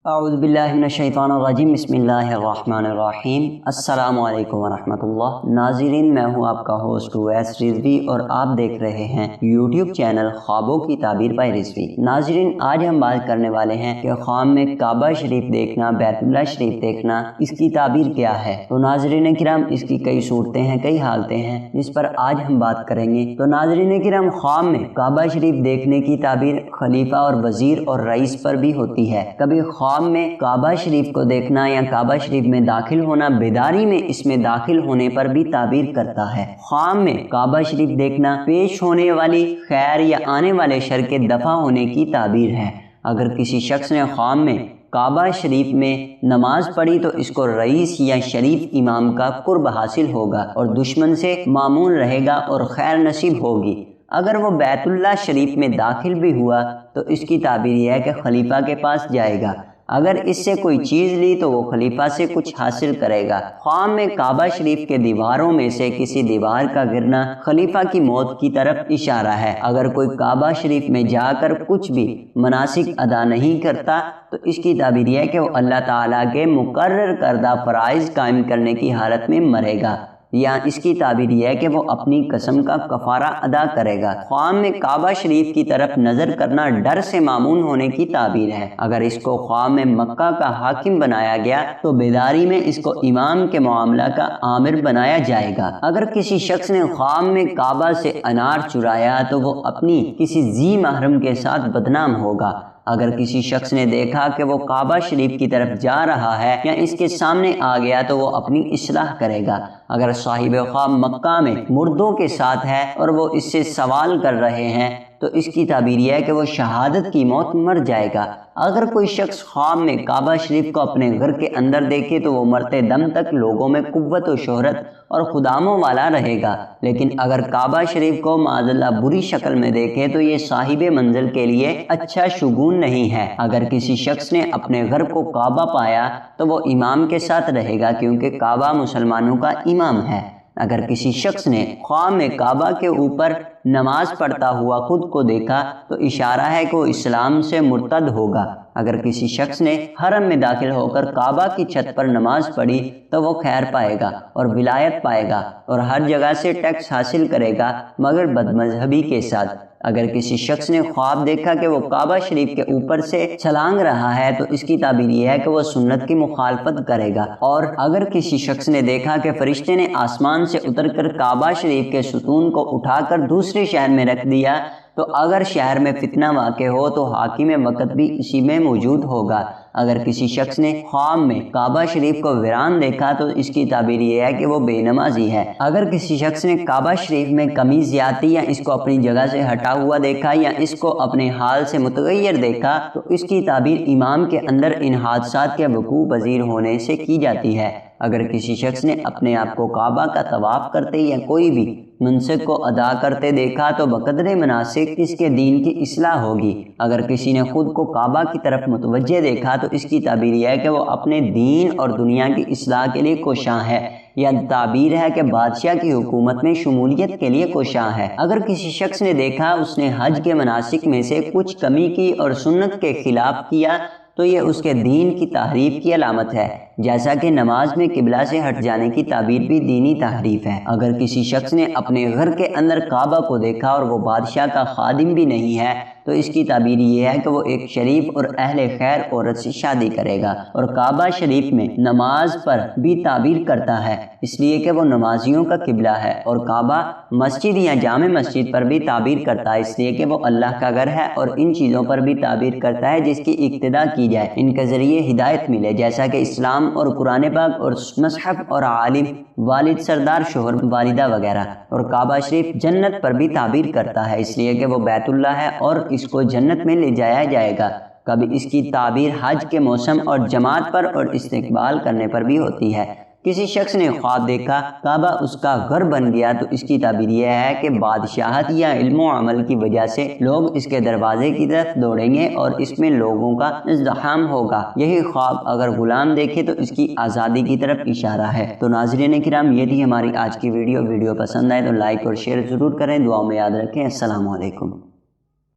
اعوذ باللہ من الشیطان الرجیم، بسم اللہ الرحمن الرحیم۔ السلام علیکم ورحمۃ اللہ۔ ناظرین، میں ہوں آپ کا ہوسٹ اویس رضوی اور آپ دیکھ رہے ہیں یوٹیوب چینل خوابوں کی تعبیر بائی رضوی۔ ناظرین، آج ہم بات کرنے والے ہیں کہ خواب میں کعبہ شریف دیکھنا، بیت اللہ شریف دیکھنا، اس کی تعبیر کیا ہے۔ تو ناظرین کرام، اس کی کئی صورتیں ہیں، کئی حالتیں ہیں جس پر آج ہم بات کریں گے۔ تو ناظرین کرام، خواب میں کعبہ شریف دیکھنے کی تعبیر خلیفہ اور وزیر اور رئیس پر بھی ہوتی ہے۔ کبھی خواب میں کعبہ شریف کو دیکھنا یا کعبہ شریف میں داخل ہونا بیداری میں اس میں داخل ہونے پر بھی تعبیر کرتا ہے۔ خواب میں کعبہ شریف دیکھنا پیش ہونے والی خیر یا آنے والے شر کے دفع ہونے کی تعبیر ہے۔ اگر کسی شخص نے خواب میں کعبہ شریف میں نماز پڑھی تو اس کو رئیس یا شریف امام کا قرب حاصل ہوگا اور دشمن سے معمون رہے گا اور خیر نصیب ہوگی۔ اگر وہ بیت اللہ شریف میں داخل بھی ہوا تو اس کی تعبیر یہ ہے کہ خلیفہ کے پاس جائے گا۔ اگر اس سے کوئی چیز لی تو وہ خلیفہ سے کچھ حاصل کرے گا۔ خواب میں کعبہ شریف کے دیواروں میں سے کسی دیوار کا گرنا خلیفہ کی موت کی طرف اشارہ ہے۔ اگر کوئی کعبہ شریف میں جا کر کچھ بھی مناسک ادا نہیں کرتا تو اس کی تعبیر یہ ہے کہ وہ اللہ تعالیٰ کے مقرر کردہ فرائض قائم کرنے کی حالت میں مرے گا، یا اس کی تعبیر یہ ہے کہ وہ اپنی قسم کا کفارہ ادا کرے گا۔ خواب میں کعبہ شریف کی طرف نظر کرنا ڈر سے معمون ہونے کی تعبیر ہے۔ اگر اس کو خواب میں مکہ کا حاکم بنایا گیا تو بیداری میں اس کو امام کے معاملہ کا آمر بنایا جائے گا۔ اگر کسی شخص نے خواب میں کعبہ سے انار چرایا تو وہ اپنی کسی ذی محرم کے ساتھ بدنام ہوگا۔ اگر کسی شخص نے دیکھا کہ وہ کعبہ شریف کی طرف جا رہا ہے یا اس کے سامنے آ گیا تو وہ اپنی اصلاح کرے گا۔ اگر صاحب خواب مکہ میں مردوں کے ساتھ ہے اور وہ اس سے سوال کر رہے ہیں تو اس کی تعبیر یہ ہے کہ وہ شہادت کی موت مر جائے گا۔ اگر کوئی شخص خواب میں کعبہ شریف کو اپنے گھر کے اندر دیکھے تو وہ مرتے دم تک لوگوں میں قوت و شہرت اور خداموں والا رہے گا، لیکن اگر کعبہ شریف کو معاذ اللہ بری شکل میں دیکھے تو یہ صاحب منزل کے لیے اچھا شگون نہیں ہے۔ اگر کسی شخص نے اپنے گھر کو کعبہ پایا تو وہ امام کے ساتھ رہے گا، کیونکہ کعبہ مسلمانوں کا امام ہے۔ اگر کسی شخص نے خواب میں کعبہ کے اوپر نماز پڑھتا ہوا خود کو دیکھا تو اشارہ ہے کہ وہ اسلام سے مرتد ہوگا۔ اگر کسی شخص نے حرم میں داخل ہو کر کعبہ کی چھت پر نماز پڑھی تو وہ خیر پائے گا اور ولایت پائے گا اور ہر جگہ سے ٹیکس حاصل کرے گا مگر بد مذہبی کے ساتھ۔ اگر کسی شخص نے خواب دیکھا کہ وہ کعبہ شریف کے اوپر سے چھلانگ رہا ہے تو اس کی تعبیر یہ ہے کہ وہ سنت کی مخالفت کرے گا۔ اور اگر کسی شخص نے دیکھا کہ فرشتے نے آسمان سے اتر کر کعبہ شریف کے ستون کو اٹھا کر دوسرے شہر میں رکھ دیا تو اگر شہر میں فتنہ واقع ہو تو حاکم وقت بھی اسی میں موجود ہوگا۔ اگر کسی شخص نے خواب میں کعبہ شریف کو ویران دیکھا تو اس کی تعبیر یہ ہے کہ وہ بے نمازی ہے۔ اگر کسی شخص نے کعبہ شریف میں کمی زیادتی یا اس کو اپنی جگہ سے ہٹا ہوا دیکھا یا اس کو اپنے حال سے متغیر دیکھا تو اس کی تعبیر امام کے اندر ان حادثات کے وقوع پذیر ہونے سے کی جاتی ہے۔ اگر کسی شخص نے اپنے آپ کو کعبہ کا طواف کرتے یا کوئی بھی منسک کو ادا کرتے دیکھا تو بقدر مناسک اس کے دین کی اصلاح ہوگی۔ اگر کسی نے خود کو کعبہ کی طرف متوجہ دیکھا تو اس کی تعبیر یہ ہے کہ وہ اپنے دین اور دنیا کی اصلاح کے لیے کوشاں ہے، یا تعبیر ہے کہ بادشاہ کی حکومت میں شمولیت کے لیے کوشاں ہے۔ اگر کسی شخص نے دیکھا اس نے حج کے مناسک میں سے کچھ کمی کی اور سنت کے خلاف کیا تو یہ اس کے دین کی تحریف کی علامت ہے، جیسا کہ نماز میں قبلہ سے ہٹ جانے کی تعبیر بھی دینی تحریف ہے۔ اگر کسی شخص نے اپنے گھر کے اندر کعبہ کو دیکھا اور وہ بادشاہ کا خادم بھی نہیں ہے تو اس کی تعبیر یہ ہے کہ وہ ایک شریف اور اہل خیر عورت سے شادی کرے گا۔ اور کعبہ شریف میں نماز پر بھی تعبیر کرتا ہے، اس لیے کہ وہ نمازیوں کا قبلہ ہے، اور کعبہ مسجد یا جامع مسجد پر بھی تعبیر کرتا ہے، اس لیے کہ وہ اللہ کا گھر ہے، اور ان چیزوں پر بھی تعبیر کرتا ہے جس کی اقتدا کی جائے، ان کے ذریعے ہدایت ملے، جیسا کہ اسلام اور قرآن پاک اور مصحف اور عالم، والد، سردار، شوہر، والدہ وغیرہ۔ اور کعبہ شریف جنت پر بھی تعبیر کرتا ہے، اس لیے کہ وہ بیت اللہ ہے اور اس کو جنت میں لے جایا جائے گا۔ کبھی اس کی تعبیر حج کے موسم اور جماعت پر اور استقبال کرنے پر بھی ہوتی ہے۔ کسی شخص نے خواب دیکھا کعبہ اس کا گھر بن گیا تو اس کی تعبیر یہ ہے کہ بادشاہت یا علم و عمل کی وجہ سے لوگ اس کے دروازے کی طرف دوڑیں گے اور اس میں لوگوں کا ازدحام ہوگا۔ یہی خواب اگر غلام دیکھے تو اس کی آزادی کی طرف اشارہ ہے۔ تو ناظرین کرام، یہ تھی ہماری آج کی ویڈیو پسند آئے تو لائک اور شیئر ضرور کریں، دعاؤں میں یاد رکھیں۔ السلام علیکم۔